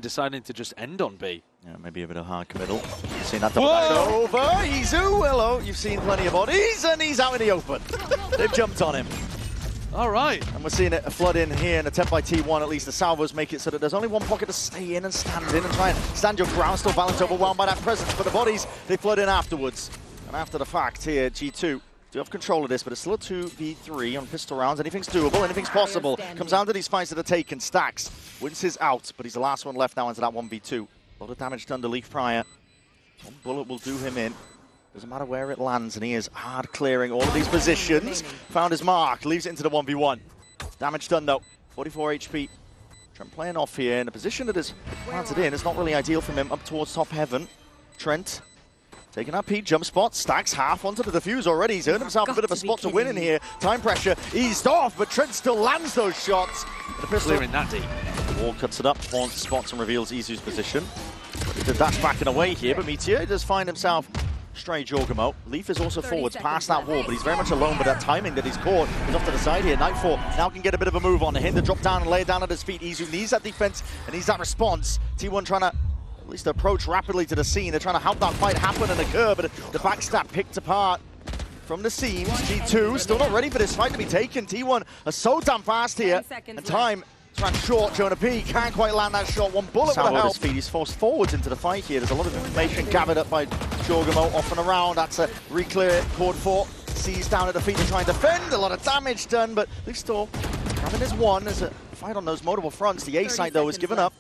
deciding to just end on B. Yeah, maybe a bit of hard committal. You've seen that double dash over. Izu, hello. You've seen plenty of bodies, and he's out in the open. They've jumped on him. All right. And we're seeing it a flood in here, and attempt by T1, at least the salvos make it so that there's only one pocket to stay in and stand in and try and stand your ground. Still Valorant overwhelmed by that presence, but the bodies, they flood in afterwards. And after the fact here, G2 do have control of this, but it's still a 2v3 on pistol rounds. Anything's doable, anything's possible. Comes down to these fights that are taken. Stacks wins his out, but he's the last one left now into that 1v2. A lot of damage done to Leaf prior. One bullet will do him in. Doesn't matter where it lands, and he is hard clearing all of these positions. Found his mark, leaves it into the 1v1. Damage done though, 44 HP. Trent playing off here in a position that is planted in. It's not really ideal from him up towards top heaven. Trent taking that P jump spot, Stacks half onto the defuse already. He's earned himself a bit of a spot to win in here. Time pressure eased off, but Trent still lands those shots. The pistol Clearing that deep. The wall cuts it up, Horn spots and reveals Izu's position. The dash backing away here, but Meteor does find himself stray Jorgamo. Leaf is also forwards past that wall, but he's very much alone with that timing that he's caught. He's off to the side here. Nightfall now can get a bit of a move on. The Hinder drop down and lay it down at his feet. Izu needs that defense and needs that response. T1 trying to at least approach rapidly to the scene. They're trying to help that fight happen and occur, but the backstab picked apart from the seams. G2 still not ready for this fight to be taken. T1 are so damn fast here, and time ran short. Jonah P can't quite land that shot. One bullet will help. Speed. He's forced forwards into the fight here. There's a lot of information gathered up by Jorgamo off and around. That's a re-clear. Chord 4 sees down at the feet to try and defend. A lot of damage done, but at least still having his one. There's a fight on those multiple fronts. The A site though is given up.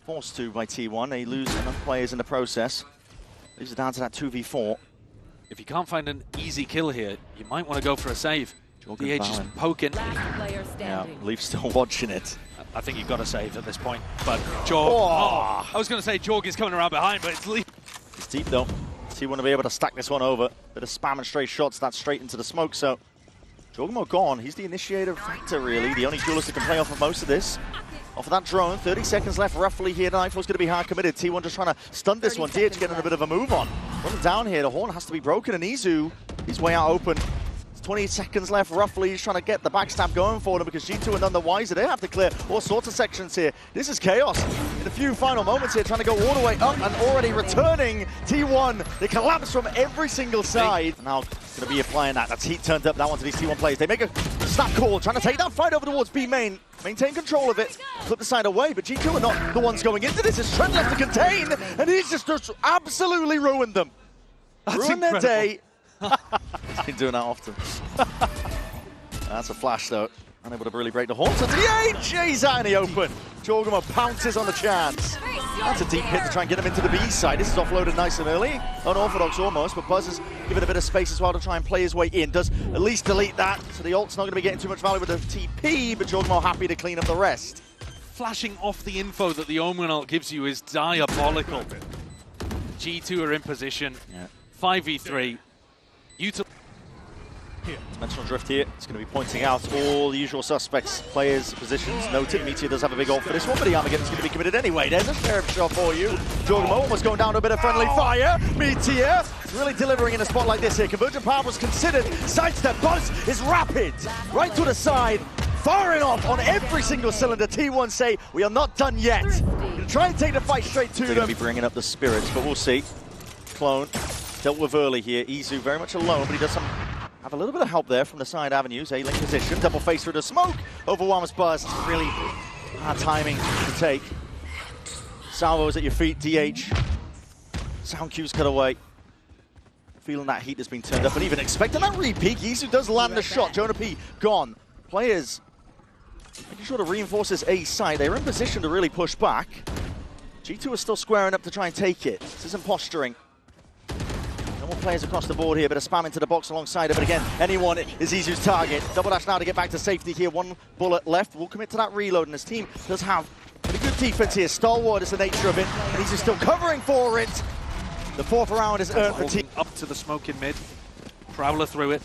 Forced to by T1. They lose enough players in the process. Leaves it down to that 2v4. If you can't find an easy kill here, you might want to go for a save. DH is poking. Yeah, Leaf's still watching it. I think you've got to save at this point. But Jorg, I was going to say Jorg is coming around behind, but it's Leaf. It's deep though. T1 to be able to stack this one over. Bit of spam and straight shots, that's straight into the smoke. So Jorgamo gone. He's the initiator factor really. The only duelist that can play off of most of this. Off of that drone, 30 seconds left roughly here. Nightfall's going to be hard committed. T1 just trying to stun this one. DH getting a bit of a move on. Running down here, the horn has to be broken, and Izu, he's way out open. 20 seconds left roughly. He's trying to get the backstab going for them because G2 are none the wiser. They have to clear all sorts of sections here. This is chaos. In a few final moments here, trying to go all the way up and already returning. T1, they collapse from every single side. Now going to be applying that. That's heat turned up that one to these T1 players. They make a snap call, trying to take that fight over towards B main. Maintain control of it, flip the side away, but G2 are not the ones going into this. It's Trent left to contain, and he's just absolutely ruined them. Ruined their day. He's been doing that often. That's a flash though. Unable to really break the horn. So DH, he's out in the open. Jorgamo pounces on the chance. That's a deep hit to try and get him into the B side. This is offloaded nice and early. Unorthodox almost, but Buzz is given a bit of space as well to try and play his way in. Does at least delete that, so the ult's not going to be getting too much value with the TP, but Jorgamo happy to clean up the rest. Flashing off the info that the Omen ult gives you is diabolical. G2 are in position. 5v3. Dimensional drift here. It's going to be pointing out all the usual suspects, players, positions. Noted, Meteor does have a big ult for this one, but the Armageddon's going to be committed anyway. There's a sheriff shot for you. Jorgamo almost going down to a bit of friendly fire. Meteor really delivering in a spot like this here. Convergent power was considered. Sidestep. Buzz is rapid. Right to the side. Firing off on every single cylinder. T1 say, we are not done yet. Going to try and take the fight straight to them. They're going to be bringing up the spirits, but we'll see. Clone dealt with early here. Izu very much alone, but he does have a little bit of help there from the side avenues. A-link position, double face through the smoke. Overwhelms Buzz. It's really hard timing to take. Salvo's at your feet, DH. Sound cues cut away. Feeling that heat has been turned up and even expecting that re-peek. Izu does land the shot. Jonah P gone. Players making sure to reinforce this A side. They're in position to really push back. G2 are still squaring up to try and take it. This isn't posturing. More players across the board here, but a spam into the box alongside it. But again, anyone is Izu's target. Double dash now to get back to safety here. One bullet left. We'll commit to that reload, and his team does have pretty good defense here. Stalwart is the nature of it, and Izu's still covering for it. The fourth round is earned for team. Up to the smoke in mid. Prowler through it.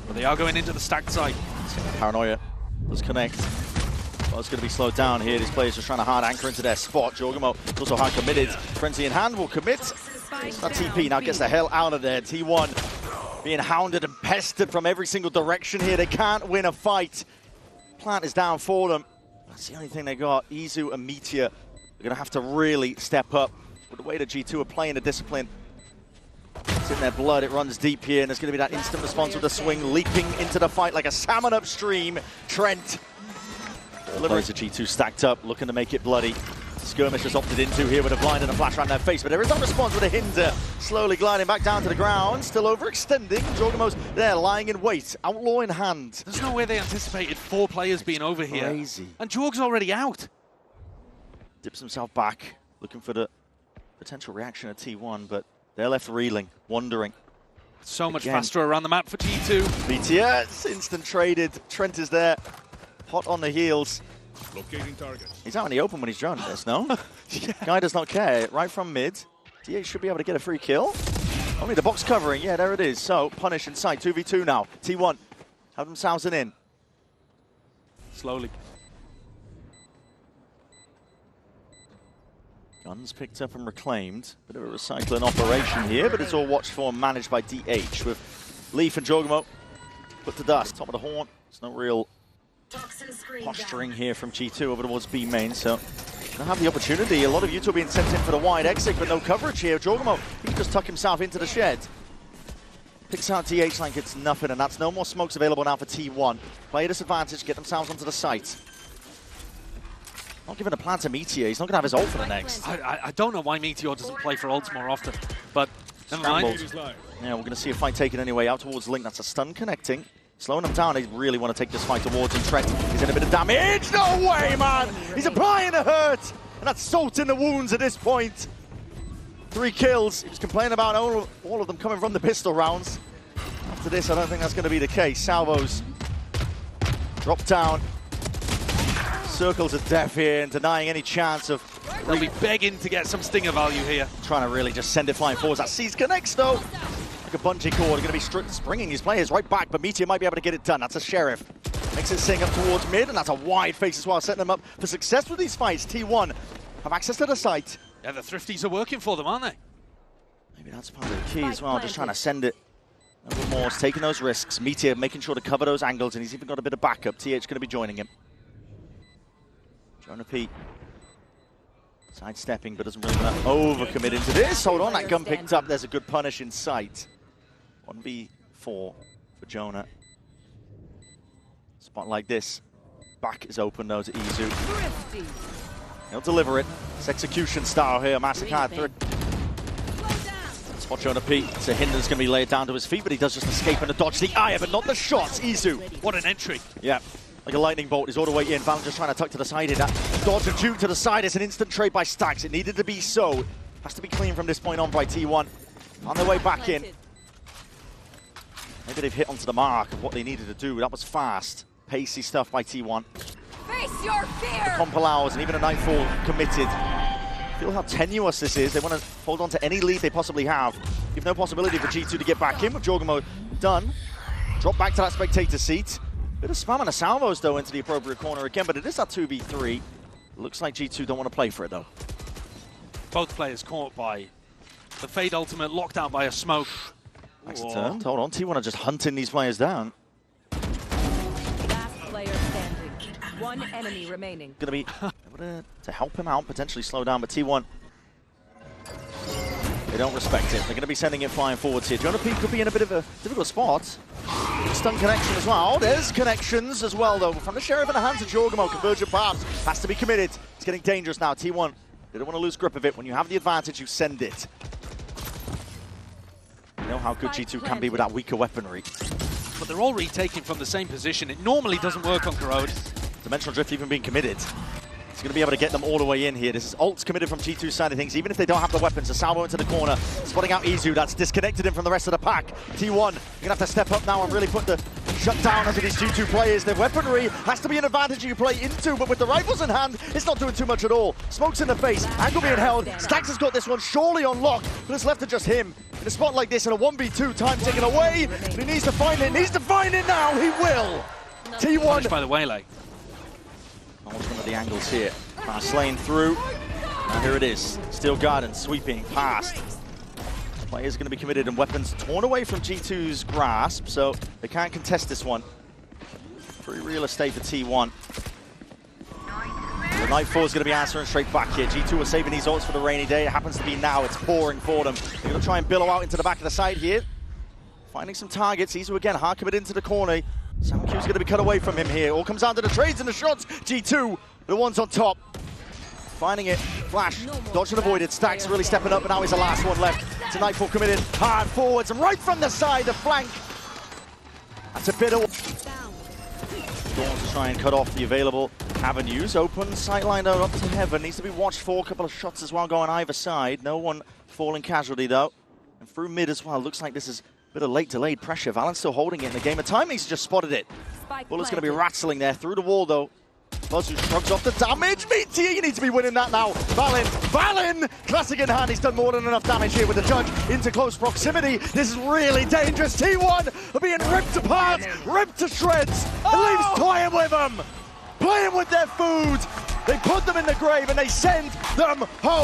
But they are going into the stacked side. Paranoia does connect. Well, it's going to be slowed down here. These players just trying to hard anchor into their spot. Jorgamo is also hard committed. Frenzy in hand will commit. That TP now gets the hell out of there. T1 being hounded and pestered from every single direction here. They can't win a fight. Plant is down for them. That's the only thing they got. Izu and Meteor are going to have to really step up. But the way the G2 are playing the discipline, it's in their blood, it runs deep here, and there's going to be that instant response with the swing, leaping into the fight like a salmon upstream. Trent. Players of G2 stacked up, looking to make it bloody. Skirmish has opted into here with a blind and a flash around their face, but there is no response with a hinder. Slowly gliding back down to the ground, still overextending. Jorgamo's there, lying in wait, outlaw in hand. There's no way they anticipated 4 players being over here. Crazy. And Jorg's already out. Dips himself back, looking for the potential reaction at T1, but they're left reeling, wondering. So much faster around the map for G2. BTS, instant traded. Trent is there, hot on the heels. Locating target. He's out in the open when he's drawn this, no? Yeah. Guy does not care. Right from mid. DH should be able to get a free kill. Only the box covering. Yeah, there it is. So, punish in sight. 2v2 now. T1 have themselves an in. Slowly. Guns picked up and reclaimed. Bit of a recycling operation here, but it's all watched for and managed by DH with Leaf and Jorgamo put to dust. Top of the horn. It's no real posturing here from G2 over towards B main, so gonna have the opportunity. A lot of U2 being sent in for the wide exit, but no coverage here. Jorgamo, he can just tuck himself into the shed. Picks out DH like it's nothing, and that's no more smokes available now for T1. Play disadvantage, get themselves onto the site. Not giving a plan to Meteor, he's not gonna have his ult for the next. I don't know why Meteor doesn't play for ults more often, but never mind. Yeah, we're gonna see a fight taken anyway, out towards Link. That's a stun connecting. Slowing them down, they really want to take this fight towards him. Trent, he's in a bit of damage. No way, man! He's applying the hurt! And that's salt in the wounds at this point. 3 kills. He was complaining about all of them coming from the pistol rounds. After this, I don't think that's going to be the case. Salvos drop down. Circles of death here and denying any chance of... They'll be begging to get some stinger value here. Trying to really just send it flying forwards. That C's connects, though. Like a bungee cord, going to be springing his players right back, but Meteor might be able to get it done. That's a Sheriff. Makes it sing up towards mid, and that's a wide face as well, setting them up for success with these fights. T1 have access to the site. Yeah, the Thrifties are working for them, aren't they? Maybe that's part of the key as well, just trying to send it. A little more, taking those risks. Meteor making sure to cover those angles, and he's even got a bit of backup. TH going to be joining him. Jonah P. Sidestepping, but doesn't really want to overcommit into this. Hold on, that gun picked up. There's a good punish in sight. 1v4 for Jonah. Spot like this. Back is open though to Izu. He'll deliver it. It's execution style here. Massacre through. Spot Jonah P. So Hinder's going to be laid down to his feet, but he does just escape and dodge the eye, but not the shots. Izu. What an entry. Yeah. Like a lightning bolt, he's all the way in. Valor just trying to tuck to the side here. That dodge and juke to the side. It's an instant trade by Stacks. It needed to be so. Has to be clean from this point on by T1. On their way back in. Maybe they've hit onto the mark of what they needed to do. That was fast, pacey stuff by T1. Face your fear! The comp allows, and even a Nightfall committed. Feel how tenuous this is. They want to hold on to any lead they possibly have. Give no possibility for G2 to get back in with Jorgamo done. Drop back to that spectator seat. Bit of spam and a salvos, though, into the appropriate corner again, but it is that 2v3. Looks like G2 don't want to play for it, though. Both players caught by the Fade ultimate, locked out by a smoke. Backs turned. Hold on, T1 are just hunting these players down. Last player standing. One enemy remaining. Going to be able to help him out, potentially slow down, but T1, they don't respect it. They're going to be sending it flying forwards here. Jonah P could be in a bit of a difficult spot. Stun connection as well. There's connections as well, though. From the Sheriff in the hands of Jorgamo. Convergent paths has to be committed. It's getting dangerous now. T1, they don't want to lose grip of it. When you have the advantage, you send it. You know how good G2 can be with that weaker weaponry. But they're all retaking from the same position. It normally doesn't work on Corrode. Dimensional Drift even being committed. He's going to be able to get them all the way in here. This is ults committed from G2's side of things, even if they don't have the weapons. A salvo into the corner, spotting out Izu. That's disconnected him from the rest of the pack. T1, you're going to have to step up now and really put the shut down under these G2 players. Their weaponry has to be an advantage you play into, but with the rifles in hand, it's not doing too much at all. Smokes in the face, angle being held. Stacks has got this one surely on lock, but it's left to just him. In a spot like this, in a 1v2, time taken away. But he needs to find it, now, he will. T1. Punished by the Waylay. Almost one of the angles here. Fast lane through. Now here it is. Steel Garden sweeping past. Players going to be committed and weapons torn away from G2's grasp, so they can't contest this one. Free real estate for T1. Nightfall is going to be answering straight back here. G2 are saving these ults for the rainy day. It happens to be now. It's pouring for them. They're going to try and billow out into the back of the side here. Finding some targets. Izu again, hard committed into the corner. SoundQ's going to be cut away from him here. All comes down to the trades and the shots. G2, the ones on top. Finding it. Flash, dodged and avoided. Stacks really stepping up, and now he's the last one left. To Nightfall committed hard forwards and right from the side, the flank. That's a bit of... Storm to try and cut off the available avenues. Open sightline up to heaven. Needs to be watched for. A couple of shots as well going either side. No one falling casualty though. And through mid as well. Looks like this is a bit of late delayed pressure. Valor's still holding it in the game. At time he's just spotted it. Bullet's going to be rattling there through the wall though. Buzzu shrugs off the damage. Meteor, you need to be winning that now. Valin, classic in hand. He's done more than enough damage here with the judge into close proximity. This is really dangerous. T1 are being ripped apart, ripped to shreds. It leaves toying with them, playing with their food. They put them in the grave and they send them home.